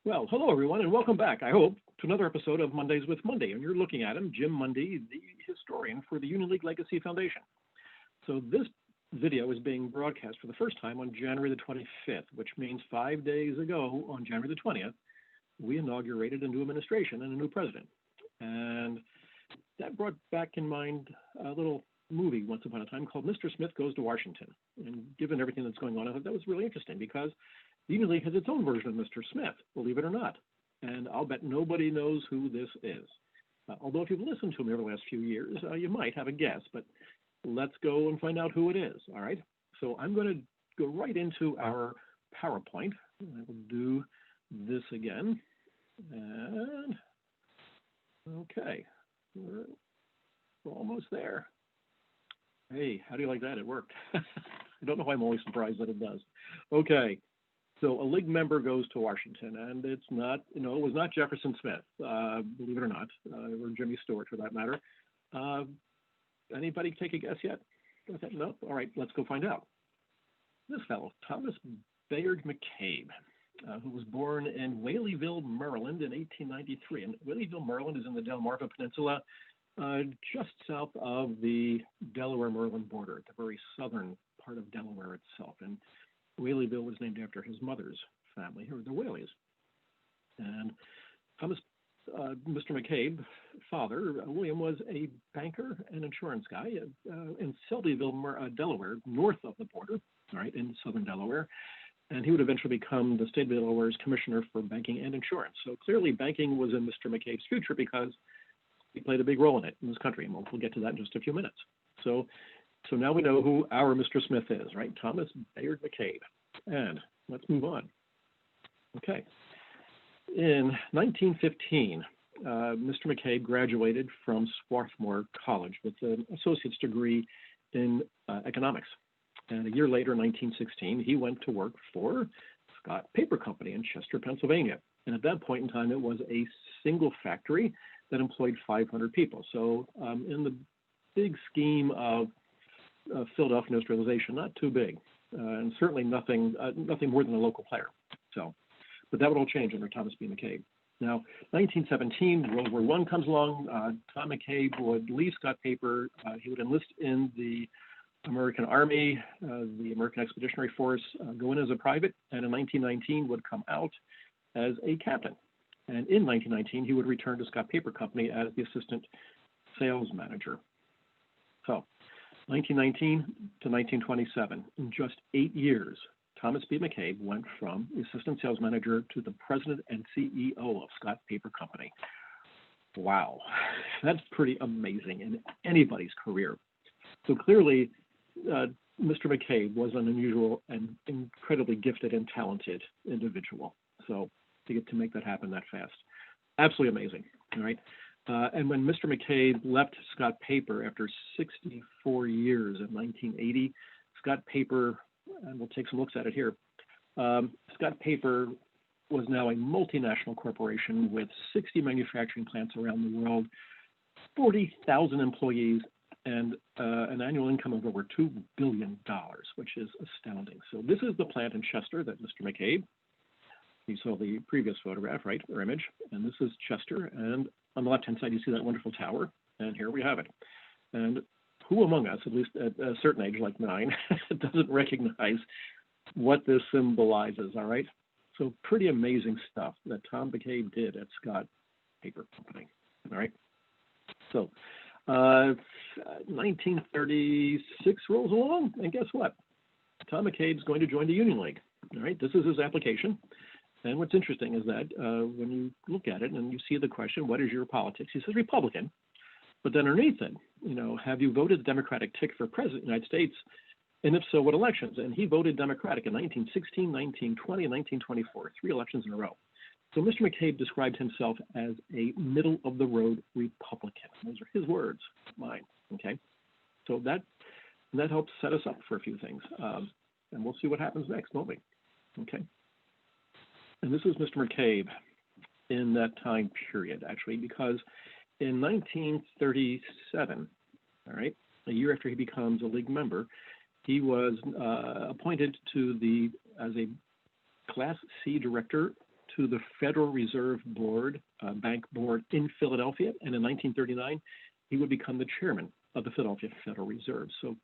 Well, hello everyone, and welcome back, I hope, to another episode of Mondays with Mundy. And you're looking at him, Jim Mundy, the historian for the Union League Legacy Foundation. So this video is being broadcast for the first time on January the 25th, which means 5 days ago, on January the 20th, we inaugurated a new administration and a new president. And that brought back in mind a little movie once upon a time called Mr. Smith Goes to Washington. And given everything that's going on, I thought that was really interesting because the Union League has its own version of Mr. Smith, believe it or not. And I'll bet nobody knows who this is. Although if you've listened to me over the last few years, you might have a guess, but let's go and find out who it is, all right? So I'm going to go right into our PowerPoint. I will do this again. And, okay, we're almost there. Hey, how do you like that? It worked. I don't know why I'm always surprised that it does. Okay. So a League member goes to Washington, and it's not, it was not Jefferson Smith, believe it or not, or Jimmy Stewart for that matter. Anybody take a guess yet? No? All right, let's go find out. This fellow, Thomas Bayard McCabe, who was born in Whaleyville, Maryland in 1893. And Whaleyville, Maryland is in the Delmarva Peninsula, just south of the Delaware-Maryland border, the very southern part of Delaware itself. And Whaleyville was named after his mother's family, who were the Whaleys. And Thomas, Mr. McCabe, father, William, was a banker and insurance guy in Selbyville, Delaware, north of the border, all right, in southern Delaware. And he would eventually become the state of Delaware's commissioner for banking and insurance. So clearly banking was in Mr. McCabe's future because he played a big role in it in this country. And we'll get to that in just a few minutes. So now we know who our Mr. Smith is, right? Thomas Bayard McCabe. And let's move on. Okay. In 1915, Mr. McCabe graduated from Swarthmore College with an associate's degree in economics. And a year later, in 1916, he went to work for Scott Paper Company in Chester, Pennsylvania. And at that point in time, it was a single factory that employed 500 people. So in the big scheme of Philadelphia industrialization, not too big, and certainly nothing more than a local player. So, but that would all change under Thomas B. McCabe. Now, 1917, World War I comes along. Tom McCabe would leave Scott Paper. He would enlist in the American Army, the American Expeditionary Force, go in as a private, and in 1919 would come out as a captain. And in 1919, he would return to Scott Paper Company as the assistant sales manager. So, 1919 to 1927, in just 8 years, Thomas B. McCabe went from the assistant sales manager to the president and CEO of Scott Paper Company. Wow, that's pretty amazing in anybody's career. So clearly, Mr. McCabe was an unusual and incredibly gifted and talented individual. So to get to make that happen that fast, absolutely amazing, all right? And when Mr. McCabe left Scott Paper after 64 years in 1980, Scott Paper, and we'll take some looks at it here, Scott Paper was now a multinational corporation with 60 manufacturing plants around the world, 40,000 employees, and an annual income of over $2 billion, which is astounding. So this is the plant in Chester that Mr. McCabe, you saw the previous photograph, right, or image, and this is Chester, and on the left-hand side, you see that wonderful tower, and here we have it. And who among us, at least at a certain age like mine, doesn't recognize what this symbolizes, all right? So pretty amazing stuff that Tom McCabe did at Scott Paper Company, all right? So 1936 rolls along, and guess what? Tom McCabe's going to join the Union League, all right? This is his application. And what's interesting is that when you look at it and you see the question, what is your politics? He says Republican. But then underneath it, have you voted the Democratic ticket for president of the United States? And if so, what elections? And he voted Democratic in 1916, 1920, and 1924, 3 elections in a row. So Mr. McCabe described himself as a middle-of-the-road Republican. Those are his words, not mine, okay? So that helps set us up for a few things. And we'll see what happens next, won't we? Okay. And this is Mr. McCabe in that time period, actually, because in 1937, all right, a year after he becomes a League member, he was appointed as a Class C director to the Federal Reserve Board, Bank Board in Philadelphia, and in 1939, he would become the chairman of the Philadelphia Federal Reserve. So,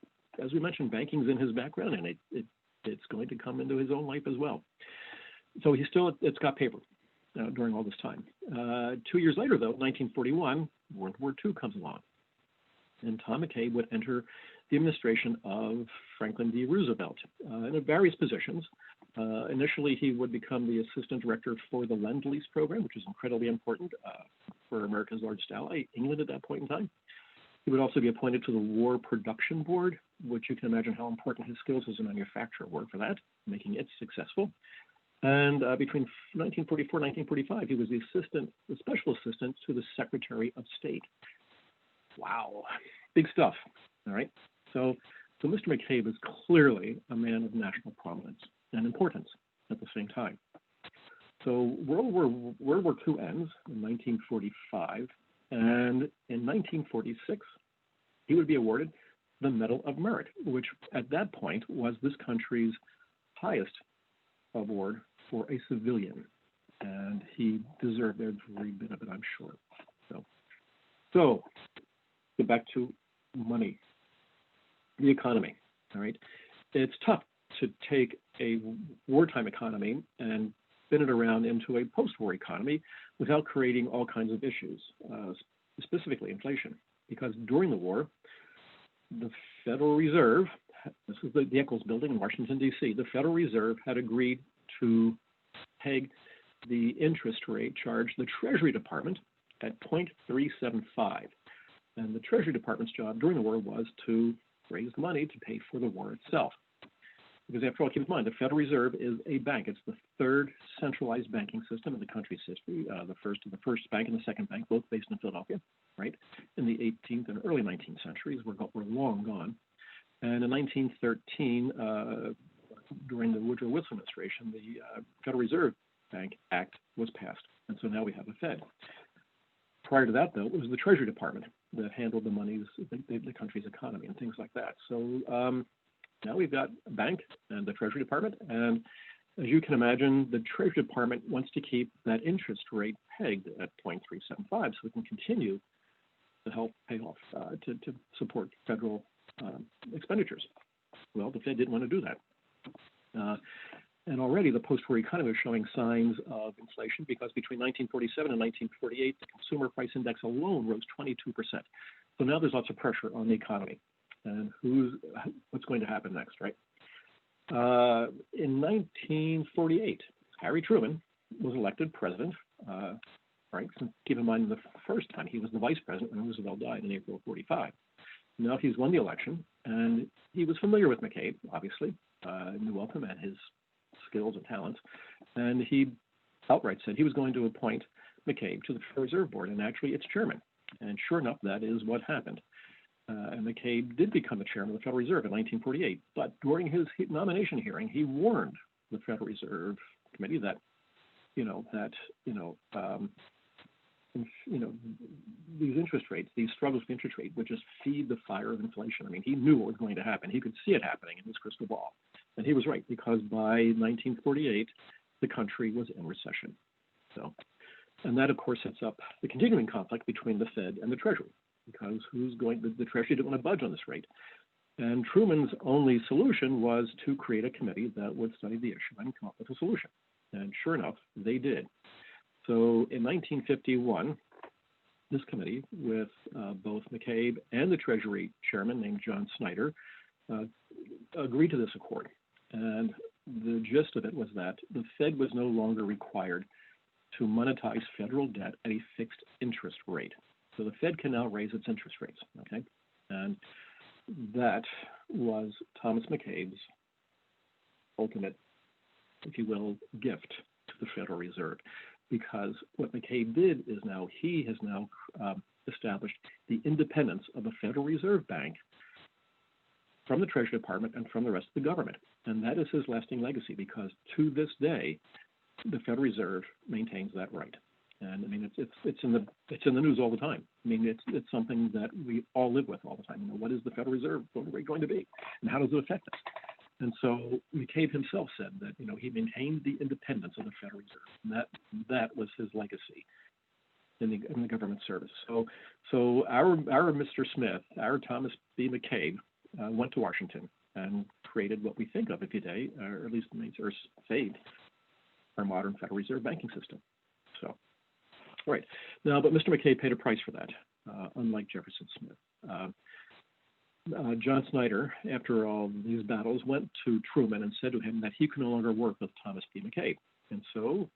as we mentioned, banking's in his background, and it's going to come into his own life as well. So he's still at Scott Paper during all this time. 2 years later, though, 1941, World War II comes along, and Tom McCabe would enter the administration of Franklin D. Roosevelt in various positions. Initially, he would become the assistant director for the Lend-Lease program, which is incredibly important for America's largest ally, England, at that point in time. He would also be appointed to the War Production Board, which you can imagine how important his skills as a manufacturer were for that, making it successful. And between 1944 and 1945, he was the special assistant to the Secretary of State. Wow, big stuff. All right. So Mr. McCabe is clearly a man of national prominence and importance at the same time. So World War II ends in 1945, and in 1946, he would be awarded the Medal of Merit, which at that point was this country's highest award for a civilian, and he deserved every bit of it, I'm sure. So get back to money, the economy. All right, it's tough to take a wartime economy and spin it around into a post-war economy without creating all kinds of issues, specifically inflation, because during the war, the Federal Reserve, this is the Eccles Building in Washington, D.C., the Federal Reserve had agreed to peg the interest rate charged the Treasury Department at 0.375. And the Treasury Department's job during the war was to raise money to pay for the war itself. Because after all, keep in mind, the Federal Reserve is a bank. It's the third centralized banking system in the country's history. The first bank and the second bank, both based in Philadelphia, right? In the 18th and early 19th centuries, were long gone. And in 1913, during the Woodrow Wilson administration, the Federal Reserve Bank Act was passed. And so now we have a Fed. Prior to that, though, it was the Treasury Department that handled the monies, the country's economy and things like that. So now we've got a bank and the Treasury Department. And as you can imagine, the Treasury Department wants to keep that interest rate pegged at 0.375 so we can continue to help pay off, to support federal expenditures. Well, the Fed didn't want to do that. And already the post-war economy was showing signs of inflation because between 1947 and 1948, the consumer price index alone rose 22%. So now there's lots of pressure on the economy. And what's going to happen next, right? In 1948, Harry Truman was elected president, right? Keep in mind, the first time he was the vice president when Roosevelt died in April of 45. Now he's won the election, and he was familiar with McCabe, obviously, knew of him and his skills and talents, and he outright said he was going to appoint McCabe to the Federal Reserve Board and actually its chairman. And sure enough, that is what happened. And McCabe did become the chairman of the Federal Reserve in 1948. But during his nomination hearing, he warned the Federal Reserve Committee that, these interest rates, these struggles with interest rate would just feed the fire of inflation. I mean, he knew what was going to happen. He could see it happening in his crystal ball. And he was right, because by 1948, the country was in recession. So, and that, of course, sets up the continuing conflict between the Fed and the Treasury, because the Treasury didn't want to budge on this rate. And Truman's only solution was to create a committee that would study the issue and come up with a solution. And sure enough, they did. So in 1951, this committee, with both McCabe and the Treasury chairman named John Snyder, agreed to this accord. And the gist of it was that the Fed was no longer required to monetize federal debt at a fixed interest rate. So the Fed can now raise its interest rates, okay? And that was Thomas McCabe's ultimate, if you will, gift to the Federal Reserve. Because what McCabe did is he has now established the independence of the Federal Reserve Bank from the Treasury Department and from the rest of the government. And that is his lasting legacy, because to this day, the Federal Reserve maintains that right. And I mean, it's in the news all the time. I mean, it's something that we all live with all the time. What is the Federal Reserve rate going to be, and how does it affect us? And so McCabe himself said that, he maintained the independence of the Federal Reserve, and that was his legacy in the government service. So our Mr. Smith, our Thomas B. McCabe, went to Washington and created what we think of today, or at least saved our modern Federal Reserve banking system. So, all right. Now, but Mr. McCabe paid a price for that, unlike Jefferson Smith. John Snyder, after all these battles, went to Truman and said to him that he could no longer work with Thomas B. McCabe. And so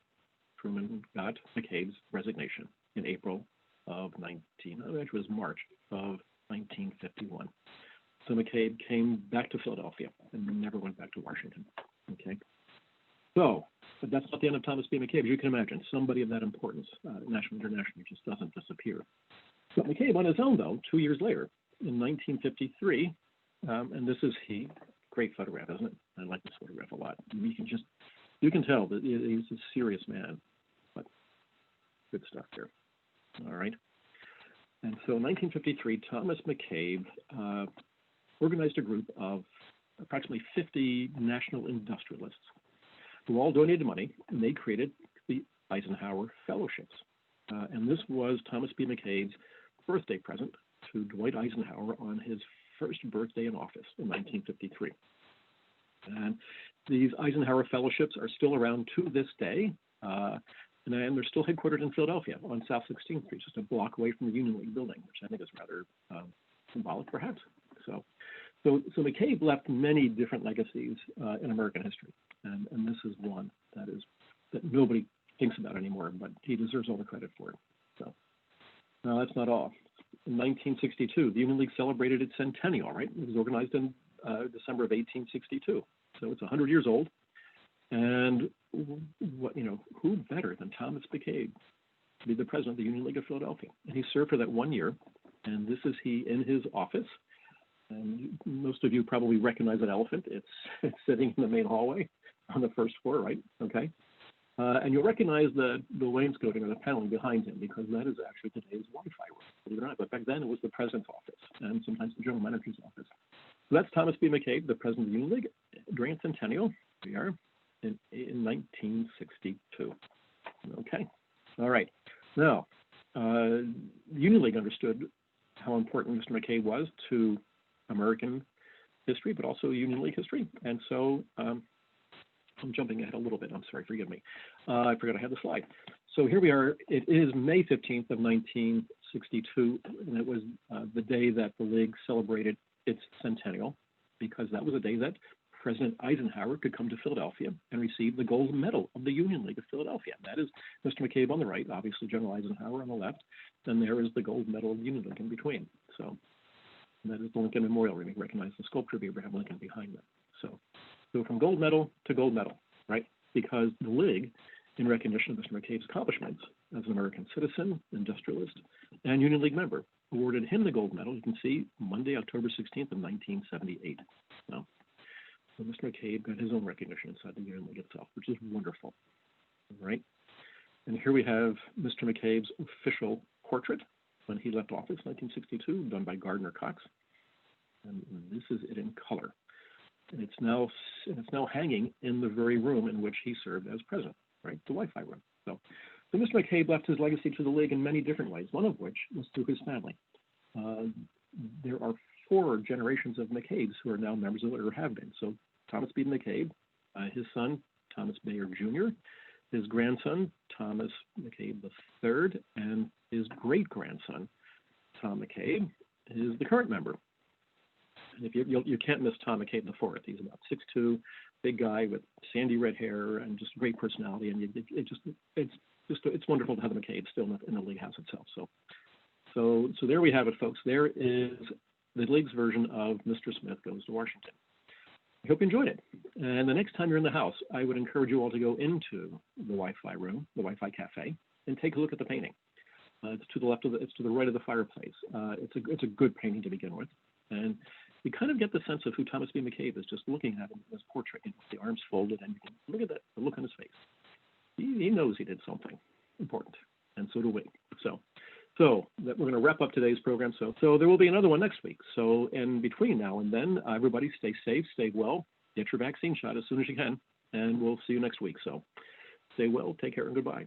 Truman got McCabe's resignation in April of March of 1951. So McCabe came back to Philadelphia and never went back to Washington. Okay. So, but that's not the end of Thomas B. McCabe. As you can imagine, somebody of that importance, national, international, just doesn't disappear. But McCabe on his own, though, 2 years later, in 1953, and this is he. Great photograph, isn't it? I like this photograph a lot. You can tell that he's a serious man, but good stuff there. All right. And so in 1953, Thomas McCabe organized a group of approximately 50 national industrialists who all donated money, and they created the Eisenhower Fellowships. And this was Thomas B. McCabe's birthday present to Dwight Eisenhower on his first birthday in office in 1953. And these Eisenhower Fellowships are still around to this day, and they're still headquartered in Philadelphia on South 16th Street, just a block away from the Union League building, which I think is rather symbolic, perhaps. So McCabe left many different legacies in American history, and this is one that nobody thinks about anymore, but he deserves all the credit for it. So now that's not all. In 1962, the Union League celebrated its centennial, right? It was organized in December of 1862. So it's 100 years old. And who better than Thomas McCabe to be the president of the Union League of Philadelphia? And he served for that 1 year. And this is he in his office. And most of you probably recognize that elephant. It's sitting in the main hallway on the first floor, right? Okay. And you'll recognize the wainscoting or the paneling behind him, because that is actually today's Wi-Fi room, believe it or not. But back then it was the president's office and sometimes the general manager's office. So that's Thomas B. McCabe, the president of the Union League, during its centennial. We are in 1962. Okay. All right. Now, the Union League understood how important Mr. McCabe was to American history, but also Union League history. And so I'm jumping ahead a little bit. I'm sorry, forgive me. I forgot I had the slide. So here we are. It is May 15th of 1962, and it was the day that the League celebrated its centennial, because that was a day that President Eisenhower could come to Philadelphia and receive the gold medal of the Union League of Philadelphia. That is Mr. McCabe on the right, obviously General Eisenhower on the left, and there is the gold medal of the Union League in between. So that is the Lincoln Memorial. We recognize the sculpture of Abraham Lincoln behind them. So from gold medal to gold medal, right? Because the League, in recognition of Mr. McCabe's accomplishments as an American citizen, industrialist, and Union League member, awarded him the gold medal. You can see Monday, October 16th of 1978. So Mr. McCabe got his own recognition inside the Union League itself, which is wonderful, all right? And here we have Mr. McCabe's official portrait when he left office, 1962, done by Gardner Cox. And this is it in color. And it's now hanging in the very room in which he served as president, right? The Wi-Fi room. So Mr. McCabe left his legacy to the League in many different ways, one of which was through his family. There are 4 generations of McCabes who are now members of it, or have been. So Thomas B. McCabe, his son, Thomas Bayard Jr., his grandson, Thomas McCabe III, and his great-grandson, Tom McCabe, is the current member. And if you can't miss Tom McCabe IV. He's about 6'2", big guy with sandy red hair and just great personality. And it's wonderful to have the McCabe still in the League house itself. So there we have it, folks. There is the League's version of Mr. Smith Goes to Washington. I hope you enjoyed it. And the next time you're in the house, I would encourage you all to go into the Wi-Fi room, the Wi-Fi cafe, and take a look at the painting. It's to the left it's to the right of the fireplace. It's a good painting to begin with, and you kind of get the sense of who Thomas B. McCabe is just looking at him in his portrait, the arms folded, and you can look at that, the look on his face. He knows he did something important, and so do we. So that we're going to wrap up today's program. So there will be another one next week. So in between now and then, everybody stay safe, stay well, get your vaccine shot as soon as you can, and we'll see you next week. So stay well, take care, and goodbye.